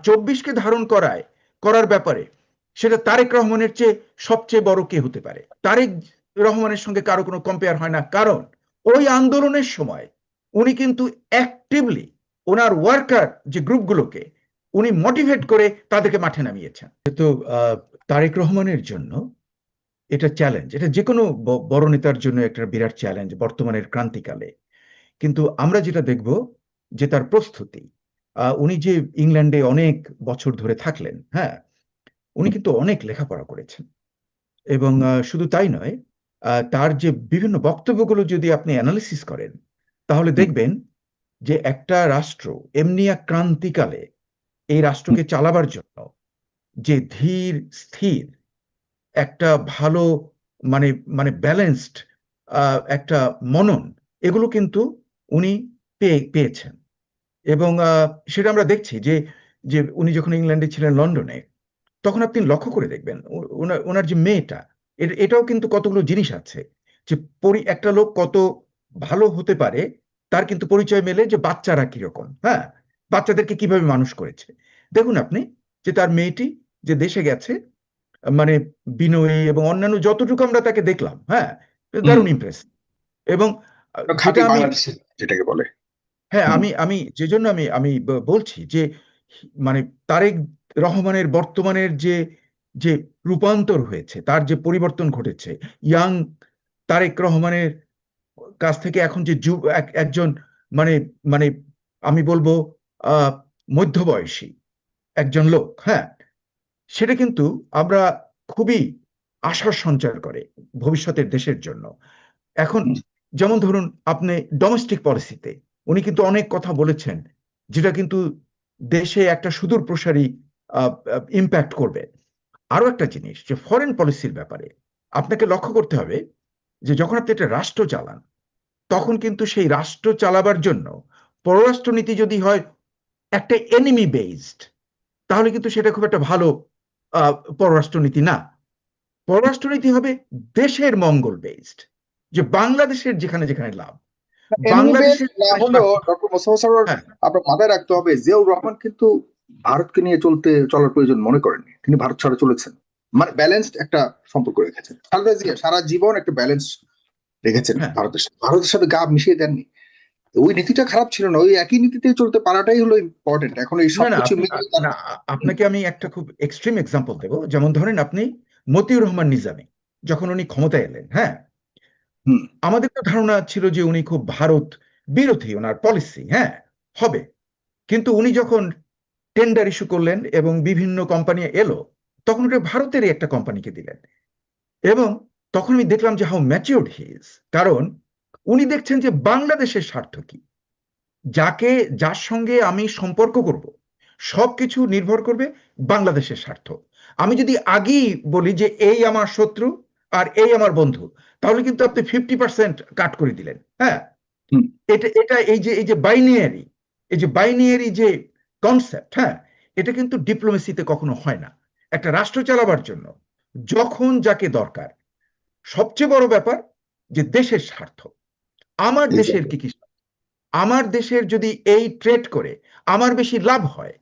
24কে ধারণ করার ব্যাপারে সেটা তারেক রহমানের চেয়ে সবচেয়ে বড় কে হতে পারে? তারেক রহমানের সঙ্গে কারো কোনো কম্পেয়ার হয় না, কারণ ওই আন্দোলনের সময় উনি কিন্তু অ্যাক্টিভলি ওনার ওয়ার্কার যে গ্রুপগুলোকে উনি মোটিভেট করে তাদেরকে মাঠে নামিয়েছেন। তো তারেক রহমানের জন্য এটা চ্যালেঞ্জ, এটা যে কোনো বড় নেতার জন্য একটা বিরাট চ্যালেঞ্জ বর্তমানের ক্রান্তিকালে। কিন্তু আমরা যেটা দেখব যে তার প্রস্তুতি, উনি যে ইংল্যান্ডে অনেক বছর ধরে থাকলেন, হ্যাঁ, উনি কিন্তু অনেক লেখাপড়া করেছেন। এবং শুধু তাই নয়, তার যে বিভিন্ন বক্তব্যগুলো যদি আপনি অ্যানালিসিস করেন তাহলে দেখবেন যে একটা রাষ্ট্র এমনি এক ক্রান্তিকালে এই রাষ্ট্রকে চালাবার জন্য যে ধীর স্থির একটা ভালো মানে মানে ব্যালেন্সড একটা মনন, এগুলো কিন্তু উনি পেয়েছেন। এবং সেটা আমরা দেখছি যে যে উনি যখন ইংল্যান্ডে ছিলেন, লন্ডনে, তখন আপনি লক্ষ্য করে দেখবেন ওনার যে মেয়েটা, এটাও কিন্তু কতগুলো জিনিস আছে যে একটা লোক কত ভালো হতে পারে তার কিন্তু পরিচয় মেলে যে বাচ্চারা কিরকম, হ্যাঁ, বাচ্চাদেরকে কিভাবে মানুষ করেছে। দেখুন আপনি যে তার মেয়েটি যে দেশে গেছে, মানে বিনয়ী এবং অন্যান্য যতটুকু আমরা তাকে দেখলাম, হ্যাঁ, দারুণ ইমপ্রেস। এবং যেটা আমি যেটাকে বলে, হ্যাঁ, আমি আমি যে জন্য আমি আমি বলছি যে মানে তারেক রহমানের বর্তমানের যে যে রূপান্তর হয়েছে, তার যে পরিবর্তন ঘটেছে, ইয়াং তারেক রহমানের কাছ থেকে এখন যে একজন মানে মানে আমি বলবো আহ মধ্যবয়সী একজন লোক, হ্যাঁ, সেটা কিন্তু আমরা খুবই আশার সঞ্চার করে ভবিষ্যতের দেশের জন্য। এখন যেমন ধরুন আপনি ডোমেস্টিক পলিসিতে উনি কিন্তু অনেক কথা বলেছেন যেটা কিন্তু দেশে একটা সুদূর প্রসারী ইম্প্যাক্ট করবে। আরো একটা জিনিস যে ফরেন পলিসির ব্যাপারে আপনাকে লক্ষ্য করতে হবে যে যখন আপনি একটা রাষ্ট্র চালান তখন কিন্তু সেই রাষ্ট্র চালাবার জন্য পররাষ্ট্রনীতি যদি হয় একটা এনিমি বেসড, তাহলে কিন্তু সেটা খুব একটা ভালো পররাষ্ট্রনীতি না। পররাষ্ট্রনীতি হবে দেশের মঙ্গল বেসড, যে বাংলাদেশের যেখানে যেখানে লাভ, বাংলাদেশের ডক্টর মোস্তফা সরোয়ার হ্যাঁ আপনার মাথায় রাখতে হবে, জিয়াউর রহমান কিন্তু ভারতকে নিয়ে চলার প্রয়োজন মনে করেননি, তিনি ভারত ছাড়া চলেছেন, মানে ব্যালেন্সড একটা সম্পর্ক রেখেছেন। খালেদা জিয়া সারা জীবন একটা ব্যালেন্স রেখেছেন ভারতের সাথে গা মিশিয়ে দেননি। ওই নীতিটা খারাপ ছিল না, ওই একই নীতিতে চলতে পারাটাই হলো ইম্পর্টেন্ট। এখন এই সবকিছু না, আপনাকে আমি একটা খুব এক্সট্রিম এক্সাম্পল দেব। যেমন ধরেন আপনি মতিউর রহমান নিজামী যখন উনি ক্ষমতায় এলেন, হ্যাঁ, আমাদের তো ধারণা ছিল যে উনি খুব ভারত বিরোধী, ওনার পলিসি হ্যাঁ হবে। কিন্তু উনি যখন টেন্ডার ইস্যু করলেন এবং বিভিন্ন কোম্পানি এলো, তখন ওটা ভারতেরই একটা কোম্পানিকে দিলেন। এবং তখন আমি দেখলাম যে হাউ ম্যাচিউরড হি ইজ, কারণ উনি দেখছেন যে বাংলাদেশের স্বার্থ কি, যার সঙ্গে আমি সম্পর্ক করব সবকিছু নির্ভর করবে বাংলাদেশের স্বার্থ। আমি যদি আগেই বলি যে এই আমার শত্রু আর এই আমার বন্ধু, তাহলে কিন্তু আপনি 50% কাট করে দিলেন, হ্যাঁ। এটা এটা এই যে বাইনিয়ারি যে কনসেপ্ট, হ্যাঁ, এটা কিন্তু ডিপ্লোমেসিতে কখনো হয় না। একটা রাষ্ট্র চালাবার জন্য যখন যাকে দরকার, সবচেয়ে বড় ব্যাপার যে দেশের স্বার্থ, আমার দেশের কি কি, আমার দেশের যদি এই ট্রেড করে আমার বেশি লাভ হয়,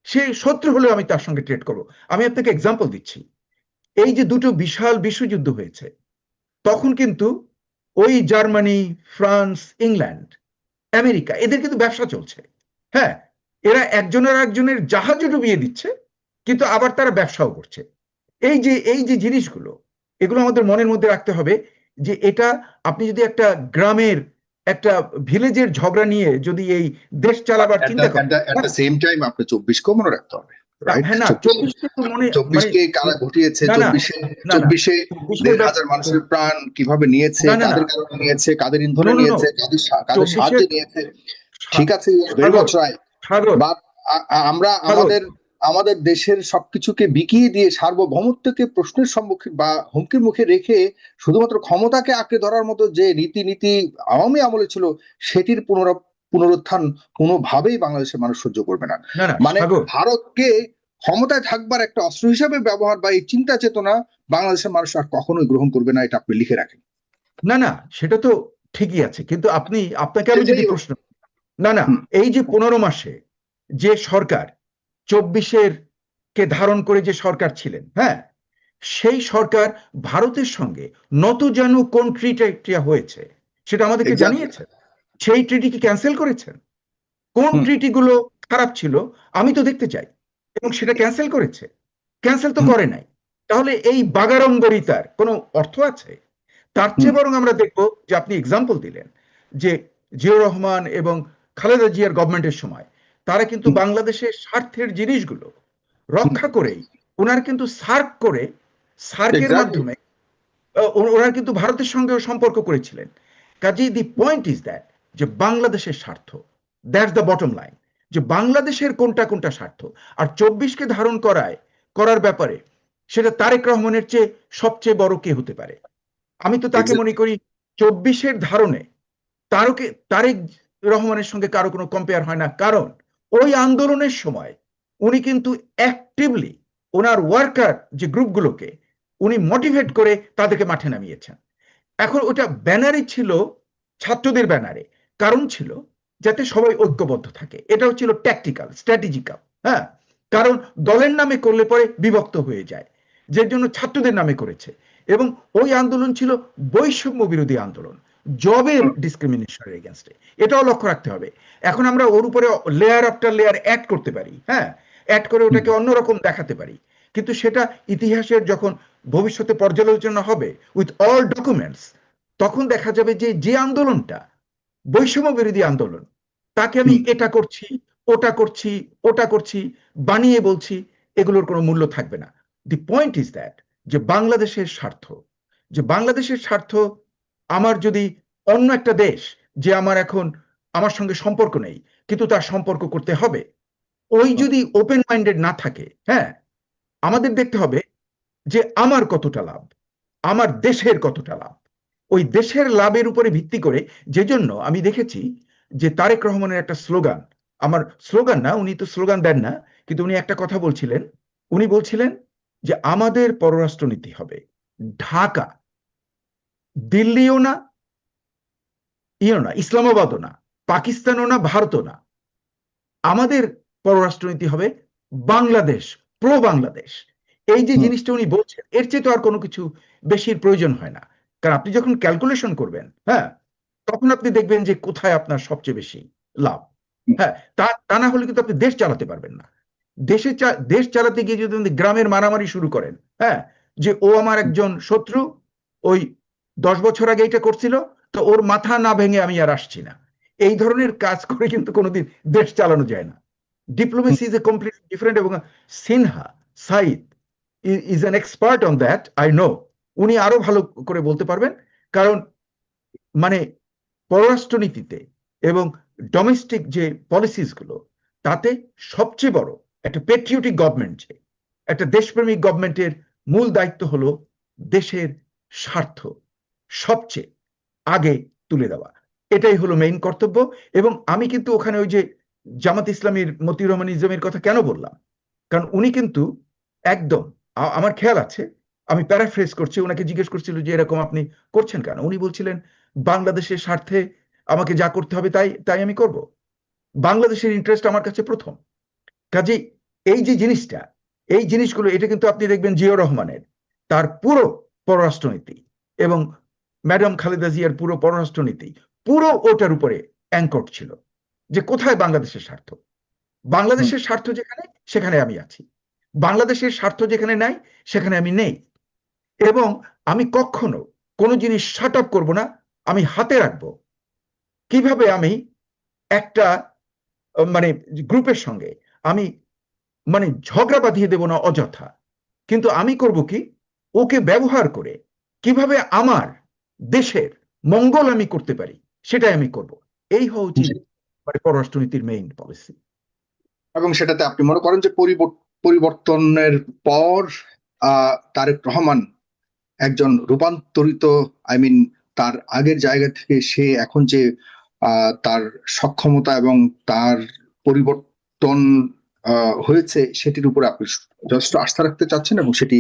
সে শত্রু হলেও আমি তার সঙ্গে ট্রেড করবো। আমি আপনাকে এক্সাম্পল দিচ্ছি, এই যে দুটো বিশাল বিশ্বযুদ্ধ হয়েছে, তখন কিন্তু ওই জার্মানি, ফ্রান্স, ইংল্যান্ড, আমেরিকা, এদের কিন্তু ব্যবসা চলছে, হ্যাঁ, এরা একজনের জাহাজও ডুবিয়ে দিচ্ছে, কিন্তু আবার তারা ব্যবসাও করছে। এই যে জিনিসগুলো, এগুলো আমাদের মনের মধ্যে রাখতে হবে যে এটা আপনি যদি একটা গ্রামের একটা ভিলেজের ঝগড়া নিয়ে যদি এই দেশ চালাবার চিন্তা করেন, সেম টাইম আপনি 24কেও মনে রাখতে হবে। হ্যাঁ না, 24কে তো মনে 24কে কারা ঘটিয়েছে, না 24-এ 1,500 মানুষের প্রাণ কিভাবে নিয়েছে, কাদের কারণে নিয়েছে, কাদের ইন্ধনে নিয়েছে, কাদের সাহায্যে নিয়েছে। ঠিক আছে, ভেরি মাচ রাইট, বাট আমরা আমাদের দেশের সবকিছুকে বিকিয়ে দিয়ে সার্বভৌমত্বকে প্রশ্নের সম্মুখীন বা হুমকির মুখে রেখে শুধুমাত্র ক্ষমতাকে আঁকড়ে ধরার মতো যে নীতি আওয়ামী আমলে ছিল, সেটির পুনরুত্থান কোনোভাবেই বাংলাদেশের মানুষ সহ্য করবে না। মানে ভারতকে ক্ষমতায় থাকবার একটা অস্ত্র হিসাবে ব্যবহার বা এই চিন্তা চেতনা বাংলাদেশের মানুষ আর কখনোই গ্রহণ করবে না, এটা আপনি লিখে রাখেন। না, সেটা তো ঠিকই আছে, কিন্তু আপনাকে আমি যদি প্রশ্ন, না এই যে 15 মাসে যে সরকার 24-এর কে ধারণ করে যে সরকার ছিলেন, হ্যাঁ, সেই সরকার ভারতের সঙ্গে যেন কোন ট্রিটি হয়েছে সেটা আমাদেরকে জানিয়েছে। সেই ট্রিটি কি ক্যান্সেল করেছেন? কোন ট্রিটিগুলো খারাপ ছিল আমি তো দেখতে চাই, এবং সেটা ক্যান্সেল করেছে? ক্যান্সেল তো করে নাই। তাহলে এই বাগাড়ম্বরিতার কোনো অর্থ আছে? তার চেয়ে বরং আমরা দেখব যে আপনি এক্সাম্পল দিলেন যে জিয়াউর রহমান এবং খালেদা জিয়ার গভর্নমেন্টের সময় তারা কিন্তু বাংলাদেশের স্বার্থের জিনিসগুলো রক্ষা করেই ওনারা কিন্তু সার্কের মাধ্যমে ওনারা কিন্তু ভারতের সঙ্গেও সম্পর্ক করেছিলেন। কাজেই দি পয়েন্ট ইজ দ্যাট যে বাংলাদেশের স্বার্থ, দ্যাটস দ্য বটম লাইন, যে বাংলাদেশের কোনটা কোনটা স্বার্থ। আর 24-কে ধারণ করার ব্যাপারে সেটা তারেক রহমানের চেয়ে সবচেয়ে বড় কে হতে পারে? আমি তো তাকে মনে করি 24-এর ধারণে তারেক রহমানের সঙ্গে কারো কোনো কম্পেয়ার হয় না। কারণ ওই আন্দোলনের সময় উনি কিন্তু অ্যাক্টিভলি ওনার ওয়ার্কার যে গ্রুপগুলোকে উনি মোটিভেট করে তাদেরকে মাঠে নামিয়েছেন। এখন ওটা ব্যানারে ছিল, ছাত্রদের ব্যানারে, কারণ ছিল যাতে সবাই ঐক্যবদ্ধ থাকে। এটাও ছিল ট্যাকটিক্যাল, স্ট্র্যাটেজিক্যাল, হ্যাঁ, কারণ দলের নামে করলে পরে বিভক্ত হয়ে যায়, যে জন্য ছাত্রদের নামে করেছে। এবং ওই আন্দোলন ছিল বৈষম্য বিরোধী আন্দোলন, জবের ডিসক্রিমিনেশনের এগেনস্টে। এটাও লক্ষ্য রাখতে হবে। এখন আমরা ওর উপরে লেয়ার আফটার লেয়ার অ্যাড করতে পারি, হ্যাঁ, অ্যাড করে ওটাকে অন্যরকম দেখাতে পারি, কিন্তু সেটা ইতিহাসের যখন ভবিষ্যতে পর্যালোচনা হবে উইথ অল ডকুমেন্টস, তখন দেখা যাবে যে যে আন্দোলনটা বৈষম্য বিরোধী আন্দোলন, তাকে আমি এটা করছি, ওটা করছি বানিয়ে বলছি, এগুলোর কোনো মূল্য থাকবে না। দি পয়েন্ট ইজ দ্যাট যে বাংলাদেশের স্বার্থ, আমার যদি অন্য একটা দেশ যে আমার সঙ্গে সম্পর্ক নেই কিন্তু তার সম্পর্ক করতে হবে, ওই যদি ওপেন মাইন্ডেড না থাকে, হ্যাঁ, আমাদের দেখতে হবে যে আমার কতটা লাভ, আমার দেশের কতটা লাভ। ওই দেশের লাভের উপরে ভিত্তি করে, যে জন্য আমি দেখেছি যে তারেক রহমানের একটা স্লোগান, আমার স্লোগান না, উনি তো স্লোগান দেন না, কিন্তু উনি একটা কথা বলছিলেন। উনি বলছিলেন যে আমাদের পররাষ্ট্রনীতি হবে ঢাকা, দিল্লিও না, ইসলামাবাদও না, পাকিস্তানও না, ভারতও না, আমাদের পররাষ্ট্রনীতি হবে বাংলাদেশ, প্রো বাংলাদেশ। এই যে জিনিসটা উনি বলছেন, এর চেয়ে তো আর কোনো কিছু বেশির প্রয়োজন হয় না। কারণ আপনি যখন ক্যালকুলেশন করবেন, হ্যাঁ, তখন আপনি দেখবেন যে কোথায় আপনার সবচেয়ে বেশি লাভ। হ্যাঁ, তা না হলে কিন্তু আপনি দেশ চালাতে পারবেন না। দেশ চালাতে গিয়ে যদি আপনি গ্রামের মারামারি শুরু করেন, হ্যাঁ, যে ও আমার একজন শত্রু, ওই 10 বছর আগে এটা করছিল, তো ওর মাথা না ভেঙে আমি আর আসছি না, এই ধরনের কাজ করে কিন্তু কোনোদিন দেশ চালানো যায় না। Diplomacy is a completely different. এবং Saeed is an expert on that, I know. উনি আরো ভালো করে বলতে পারবেন, কারণ মানে পররাষ্ট্রনীতিতে এবং ডোমেস্টিক যে পলিসিস গুলো, তাতে সবচেয়ে বড় একটা পেট্রিয়টিক গভর্নমেন্ট, যে একটা দেশপ্রেমিক গভর্নমেন্টের মূল দায়িত্ব হলো দেশের স্বার্থ সবচেয়ে আগে তুলে দেওয়া। এটাই হলো মেইন কর্তব্য। এবং আমি কিন্তু ওখানে ওই যে জামাত ইসলামীর মতিউর রহমান নিজামীর কথা কেন বললাম, কারণ উনি কিন্তু একদম, আমার খেয়াল আছে, আমি প্যারাফ্রেজ করছি, ওনাকে জিজ্ঞেস করছিল যে এরকম আপনি করছেন কেন, উনি বলছিলেন বাংলাদেশের স্বার্থে আমাকে যা করতে হবে তাই তাই আমি করব, বাংলাদেশের ইন্টারেস্ট আমার কাছে প্রথম। কাজেই এই যে জিনিসটা, এই জিনিসগুলো, এটা কিন্তু আপনি দেখবেন জিয়াউর রহমানের তার পুরো পররাষ্ট্রনীতি এবং ম্যাডাম খালেদা জিয়ার পুরো পররাষ্ট্রনীতি পুরো ওটার উপরে অ্যাঙ্কর্ড ছিল, যে কোথায় বাংলাদেশের স্বার্থ। বাংলাদেশের স্বার্থ যেখানে, সেখানে আমি আছি, বাংলাদেশের স্বার্থ যেখানে নাই, সেখানে আমি নেই। এবং আমি কখনো কোনো জিনিস শাট আপ করবো না, আমি হাতে রাখবো কিভাবে আমি একটা মানে গ্রুপের সঙ্গে আমি ঝগড়া বাঁধিয়ে দেব না অযথা, কিন্তু আমি করব কি, ওকে ব্যবহার করে কিভাবে আমার দেশের মঙ্গল আমি করতে পারি, সেটাই আমি করব। এই হওয়া উচিত পররাষ্ট্রনীতির মেইন পলিসি। এবং সেটাতে আপনি মনে করেন যে পরিবর্তনের পর তারেক রহমান একজন রূপান্তরিত, তার আগের জায়গা থেকে সে এখন যে তার সক্ষমতা এবং তার পরিবর্তন হয়েছে, সেটির উপরে আপনি যথেষ্ট আস্থা রাখতে চাচ্ছেন এবং সেটি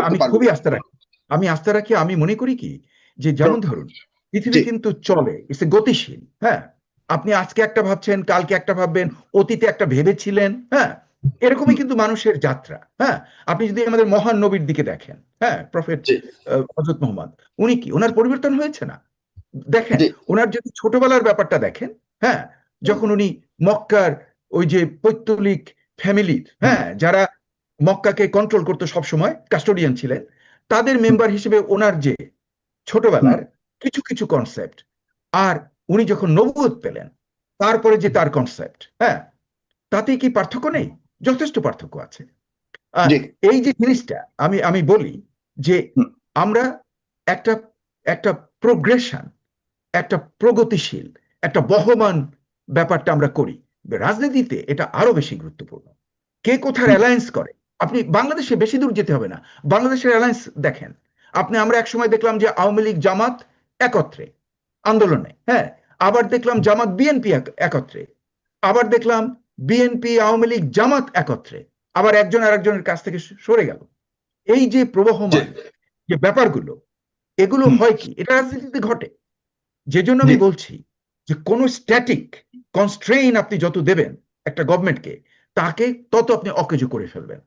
আমি খুবই আস্থা রাখি। আমি মনে করি কি, যে যেমন ধরুন পৃথিবী কিন্তু চলে, ইটস এ গতিশীল, হ্যাঁ, আপনি আজকে একটা ভাবছেন, কালকে একটা ভাববেন, অতীতে একটা ভেবেছিলেন, হ্যাঁ, এরকমই কিন্তু মানুষের যাত্রা। হ্যাঁ, আপনি যদি আমাদের মহান নবীর দিকে দেখেন, হ্যাঁ, প্রফেট হযরত মুহাম্মদ, উনি কি ওনার পরিবর্তন হয়েছে না? দেখেন, ওনার যদি ছোটবেলার ব্যাপারটা দেখেন, হ্যাঁ, যখন উনি মক্কার ওই যে পৈতৃক ফ্যামিলি, হ্যাঁ, যারা মক্কাকে কন্ট্রোল করতো সবসময়, কাস্টোডিয়ান ছিলেন, তাদের মেম্বার হিসেবে ওনার যে ছোটবেলার কিছু কিছু কনসেপ্ট, আর উনি যখন নবুয়ত পেলেন তারপরে যে তার কনসেপ্ট, হ্যাঁ, তাতে কি পার্থক্য নেই? যথেষ্ট পার্থক্য আছে। এই যে জিনিসটা আমি আমি বলি যে আমরা একটা একটা প্রোগ্রেশন, একটা প্রগতিশীল, একটা বহমান ব্যাপারটা আমরা করি। রাজনীতিতে এটা আরো বেশি গুরুত্বপূর্ণ। কে কোথার অ্যালায়েন্স করে। আপনি বাংলাদেশে বেশি দূর যেতে হবে না, বাংলাদেশের অ্যালায়েন্স দেখেন। আমরা একসময় দেখলাম যে আওয়ামী লীগ জামাত একত্রে আন্দোলনে, হ্যাঁ, আবার দেখলাম জামাত বিএনপি একত্রে, আবার দেখলাম বিএনপি আওয়ামী লীগ জামাত একত্রে, আবার একজন আরেকজনের কাছ থেকে সরে গেল। এই যে প্রবহমান যে ব্যাপারগুলো, এগুলো হয় কি, এটা রাজনীতিতে ঘটে। যে জন্য আমি বলছি যে কোন স্ট্যাটিক কনস্ট্রেইন আপনি যত দেবেন একটা গভর্নমেন্টকে, তাকে তত আপনি অকেজো করে ফেলবেন।